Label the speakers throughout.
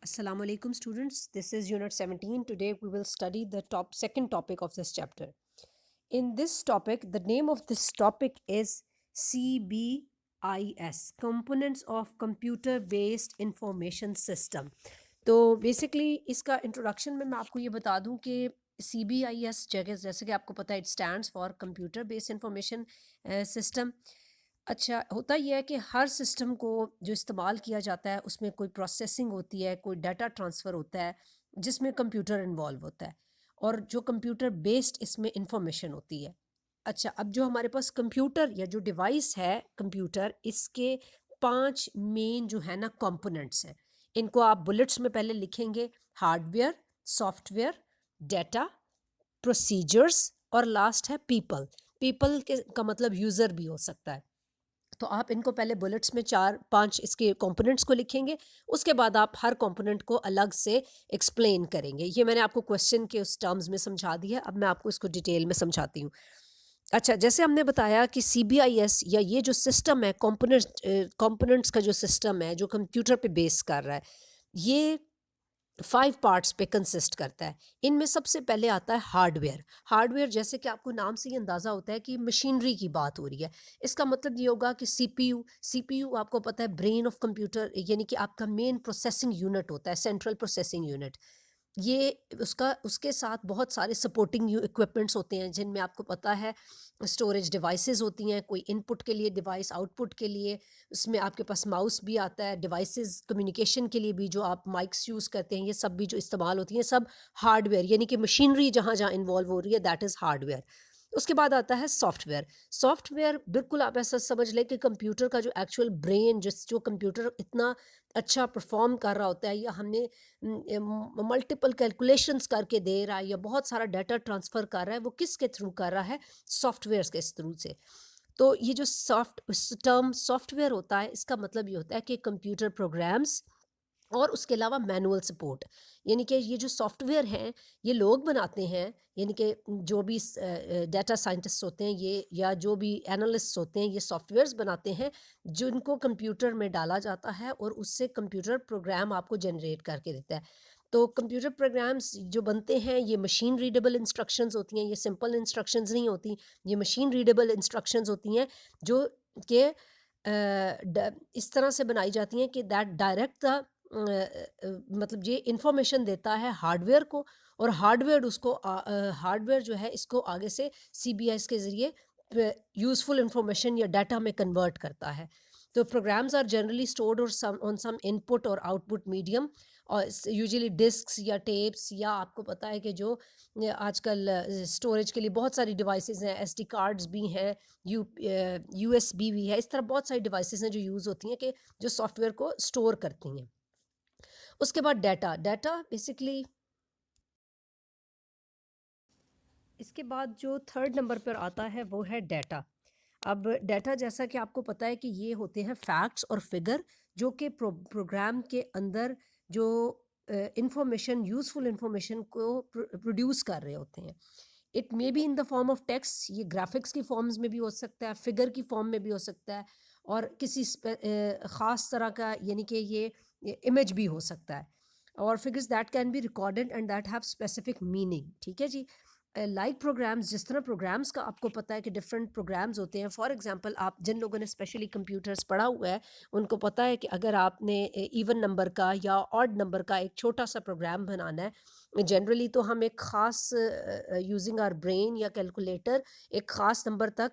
Speaker 1: Assalamu alaikum students. This is unit 17. Today we will study the second topic of this chapter. In this topic, the name of this topic is CBIS, Components of Computer Based Information System. तो basically इसका introduction में मैं आपको ये बता दूं कि CBIS जगह जैसे कि आपको पता है it stands for computer based information system. अच्छा होता ये है कि हर सिस्टम को जो इस्तेमाल किया जाता है उसमें कोई प्रोसेसिंग होती है, कोई डाटा ट्रांसफ़र होता है जिसमें कंप्यूटर इन्वॉल्व होता है और जो कंप्यूटर बेस्ड इसमें इंफॉर्मेशन होती है। अच्छा, अब जो हमारे पास कंप्यूटर या जो डिवाइस है कंप्यूटर, इसके 5 मेन जो है ना कंपोनेंट्स हैं। इनको आप बुलेट्स में पहले लिखेंगे: हार्डवेयर, सॉफ्टवेयर, डाटा, प्रोसीजर्स और लास्ट है पीपल। पीपल के का मतलब यूज़र भी हो सकता है। तो आप इनको पहले बुलेट्स में 4-5 इसके कंपोनेंट्स को लिखेंगे, उसके बाद आप हर कंपोनेंट को अलग से एक्सप्लेन करेंगे। ये मैंने आपको क्वेश्चन के उस टर्म्स में समझा दिया, अब मैं आपको इसको डिटेल में समझाती हूँ। अच्छा, जैसे हमने बताया कि CBIS या ये जो सिस्टम है कंपोनेंट्स का जो सिस्टम है जो कंप्यूटर पे बेस कर रहा है, ये 5 पार्ट्स पे कंसिस्ट करता है। इनमें सबसे पहले आता है हार्डवेयर। हार्डवेयर जैसे कि आपको नाम से ही अंदाज़ा होता है कि मशीनरी की बात हो रही है। इसका मतलब ये होगा कि CPU आपको पता है ब्रेन ऑफ कंप्यूटर, यानी कि आपका मेन प्रोसेसिंग यूनिट होता है, सेंट्रल प्रोसेसिंग यूनिट। ये उसका उसके साथ बहुत सारे सपोर्टिंग इक्विपमेंट्स होते हैं जिनमें आपको पता है स्टोरेज डिवाइसेस होती हैं, कोई इनपुट के लिए डिवाइस, आउटपुट के लिए। उसमें आपके पास माउस भी आता है, डिवाइसेस कम्युनिकेशन के लिए भी जो आप माइक्स यूज़ करते हैं, ये सब भी जो इस्तेमाल होती हैं सब हार्डवेयर, यानी कि मशीनरी जहाँ जहाँ इन्वॉल्व हो रही है दैट इज़ हार्डवेयर। उसके बाद आता है सॉफ्टवेयर। सॉफ्टवेयर बिल्कुल आप ऐसा समझ लें कि कंप्यूटर का जो एक्चुअल ब्रेन, जो कंप्यूटर इतना अच्छा परफॉर्म कर रहा होता है या हमने मल्टीपल कैलकुलेशंस करके दे रहा है या बहुत सारा डाटा ट्रांसफ़र कर रहा है, वो किसके थ्रू कर रहा है? सॉफ्टवेयर्स के थ्रू से। तो ये जो टर्म सॉफ्टवेयर होता है, इसका मतलब ये होता है कि कंप्यूटर प्रोग्राम्स और उसके अलावा मैनुअल सपोर्ट, यानी कि ये जो सॉफ्टवेयर हैं ये लोग बनाते हैं, यानी कि जो भी डाटा साइंटिस्ट होते हैं ये या जो भी एनालिस्ट होते हैं ये सॉफ्टवेयर्स बनाते हैं जिनको कंप्यूटर में डाला जाता है और उससे कंप्यूटर प्रोग्राम आपको जनरेट करके देता है। तो कंप्यूटर प्रोग्राम्स जो बनते हैं ये मशीन रीडेबल इंस्ट्रक्शंस होती हैं, ये सिंपल इंस्ट्रक्शंस नहीं होती, ये मशीन रीडेबल इंस्ट्रक्शंस होती हैं जो कि इस तरह से बनाई जाती हैं कि दैट डायरेक्ट मतलब ये इंफॉर्मेशन देता है हार्डवेयर को और हार्डवेयर जो है इसको आगे से CBIS के ज़रिए यूज़फुल इंफॉर्मेशन या डाटा में कन्वर्ट करता है। तो प्रोग्राम्स आर जनरली स्टोर्ड और ऑन सम इनपुट और आउटपुट मीडियम, और यूजुअली डिस्क्स या टेप्स, या आपको पता है कि जो आजकल स्टोरेज के लिए बहुत सारी डिवाइसेस हैं, SD कार्ड्स भी हैं, USB भी है, इस तरह बहुत सारी डिवाइसेस हैं जो यूज़ होती हैं कि जो सॉफ्टवेयर को स्टोर करती हैं। उसके बाद डाटा बेसिकली इसके बाद जो थर्ड नंबर पर आता है वो है डाटा। अब डाटा जैसा कि आपको पता है कि ये होते हैं फैक्ट्स और फिगर जो कि प्रोग्राम के अंदर जो इंफॉर्मेशन, यूज़फुल इंफॉर्मेशन को प्रोड्यूस कर रहे होते हैं। It may be in the form of text, ये ग्राफिक्स की फॉर्म्स में भी हो सकता है, फिगर की फॉर्म में भी हो सकता है, और किसी ख़ास तरह का, यानी कि ये इमेज भी हो सकता है, और figures that can be recorded and that have specific meaning. ठीक है जी। लाइक प्रोग्राम्स, जिस तरह प्रोग्राम्स का आपको पता है कि डिफरेंट प्रोग्राम्स होते हैं। फॉर एग्जांपल, आप जिन लोगों ने स्पेशली कंप्यूटर्स पढ़ा हुआ है उनको पता है कि अगर आपने इवन नंबर का या ऑड नंबर का एक छोटा सा प्रोग्राम बनाना है, जनरली तो हम एक ख़ास यूजिंग आवर ब्रेन या कैलकुलेटर एक ख़ास नंबर तक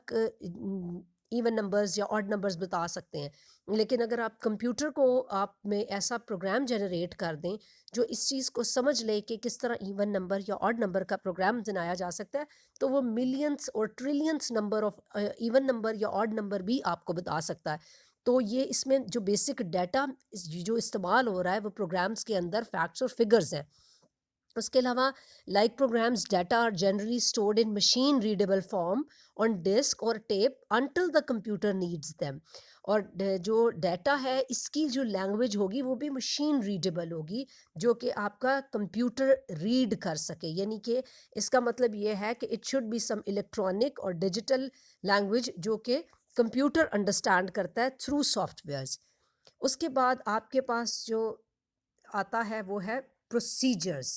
Speaker 1: इवन नंबर्स या ऑड नंबर्स बता सकते हैं। लेकिन अगर आप कंप्यूटर को आप में ऐसा प्रोग्राम जनरेट कर दें जो इस चीज़ को समझ ले कि किस तरह इवन नंबर या ऑड नंबर का प्रोग्राम बनाया जा सकता है, तो वो मिलियंस और trillions number of even number या ऑड नंबर भी आपको बता सकता है। तो ये इसमें जो बेसिक डाटा जो इस्तेमाल हो रहा है वो प्रोग्राम्स के अंदर फैक्ट्स और फिगर्स हैं। उसके अलावा like programs data are generally stored in machine readable form on disk और tape until the computer needs them. और जो डाटा है इसकी जो लैंग्वेज होगी वो भी मशीन रीडेबल होगी, जो कि आपका कंप्यूटर रीड कर सके, यानी कि इसका मतलब ये है कि it should be some electronic और डिजिटल लैंग्वेज जो कि कंप्यूटर अंडरस्टैंड करता है थ्रू सॉफ्टवेयर्स। उसके बाद आपके पास जो آتا ہے وہ ہے پروسیجرز.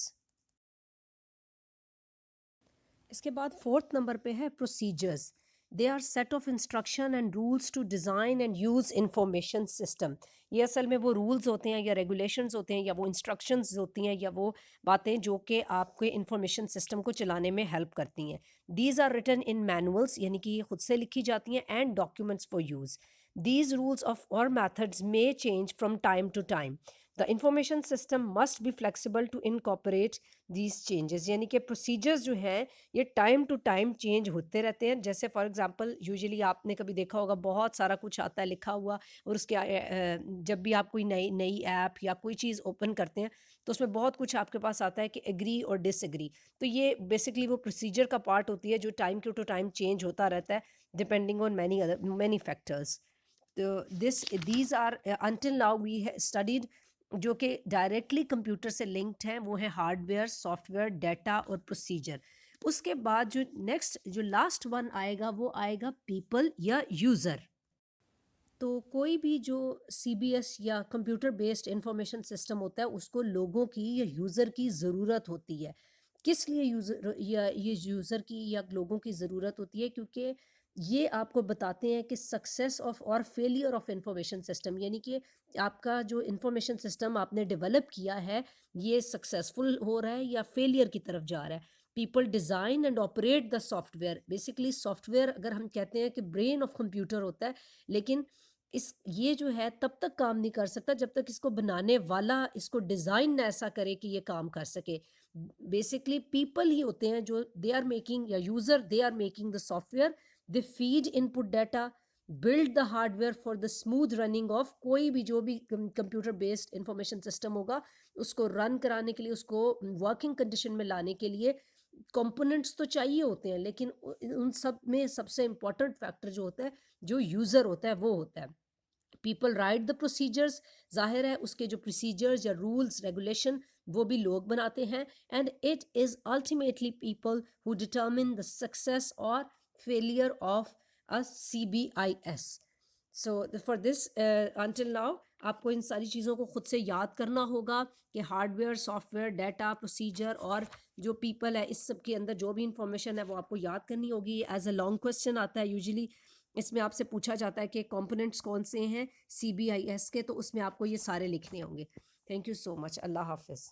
Speaker 1: اس کے بعد فورتھ نمبر پہ ہے procedures. They are set of instruction and rules to design and use information system. یہ اصل میں وہ رولز ہوتے ہیں یا ریگولیشنز ہوتے ہیں یا وہ انسٹرکشنز ہوتی ہیں یا وہ باتیں جو کہ آپ کے انفارمیشن سسٹم کو چلانے میں ہیلپ کرتی ہیں. These are written in manuals, یعنی کہ یہ خود سے لکھی جاتی ہیں، and documents for use. These rules of اور methods may change from time to time. The information system must be flexible to incorporate these changes. یعنی کہ پروسیجرز جو ہیں یہ ٹائم ٹو ٹائم چینج ہوتے رہتے ہیں. جیسے فار ایگزامپل یوزلی آپ نے کبھی دیکھا ہوگا بہت سارا کچھ آتا ہے لکھا ہوا، اور اس کے جب بھی آپ کوئی نئی ایپ یا کوئی چیز اوپن کرتے ہیں تو اس میں بہت کچھ آپ کے پاس آتا ہے کہ ایگری اور ڈس ایگری. تو یہ بیسکلی وہ پروسیجر کا پارٹ ہوتی ہے جو ٹائم ٹو ٹائم چینج ہوتا رہتا ہے ڈپینڈنگ آن مینی فیکٹرز. تو these are until now we studied جو کہ ڈائریکٹلی کمپیوٹر سے لنکڈ ہیں، وہ ہیں hardware, software, data اور پروسیجر. اس کے بعد جو نیکسٹ جو لاسٹ ون آئے گا وہ آئے گا پیپل یا یوزر. تو کوئی بھی جو سی بی ایس یا کمپیوٹر بیسڈ انفارمیشن سسٹم ہوتا ہے اس کو لوگوں کی یا یوزر کی ضرورت ہوتی ہے. کس لیے یوزر یا یہ یوزر کی یا لوگوں کی ضرورت ہوتی ہے؟ کیونکہ یہ آپ کو بتاتے ہیں کہ سکسیس آف اور فیلئر آف انفارمیشن سسٹم، یعنی کہ آپ کا جو انفارمیشن سسٹم آپ نے ڈیولپ کیا ہے یہ سکسیزفل ہو رہا ہے یا فیلئر کی طرف جا رہا ہے. People design and operate the soft where. Basically soft where اگر ہم کہتے ہیں کہ برین آف کمپیوٹر ہوتا ہے، لیکن یہ جو ہے تب تک کام نہیں کر سکتا جب تک اس کو بنانے والا اس کو ڈیزائن نہ ایسا کرے کہ یہ کام کر سکے. بیسکلی پیپل ہی ہوتے ہیں جو دے آر میکنگ یا user they are making the software. They feed input data, build the hardware for the smooth running of کوئی بھی جو بھی کمپیوٹر بیسڈ انفارمیشن سسٹم ہوگا اس کو رن کرانے کے لیے، اس کو ورکنگ کنڈیشن میں لانے کے لیے کمپوننٹس تو چاہیے ہوتے ہیں، لیکن ان سب میں سب سے امپورٹنٹ فیکٹر جو ہوتا ہے جو یوزر ہوتا ہے وہ ہوتا ہے. پیپل رائٹ دا پروسیجرز، ظاہر ہے اس کے جو پروسیجرز یا رولز ریگولیشن وہ بھی لوگ بناتے ہیں. And it is ultimately people who determine the success اور failure of A C B I S. So for this until now آپ کو ان ساری چیزوں کو خود سے یاد کرنا ہوگا کہ hard where, software, data, procedure اور جو پیپل ہے، اس سب کے اندر جو بھی انفارمیشن ہے وہ آپ کو یاد کرنی ہوگی. ایز اے لانگ کوسچن آتا ہے یوزلی، اس میں آپ سے پوچھا جاتا ہے کہ کمپوننٹس کون سے ہیں سی بی آئی ایس کے، تو اس میں آپ کو یہ سارے لکھنے ہوں گے. تھینک یو سو مچ. اللہ حافظ.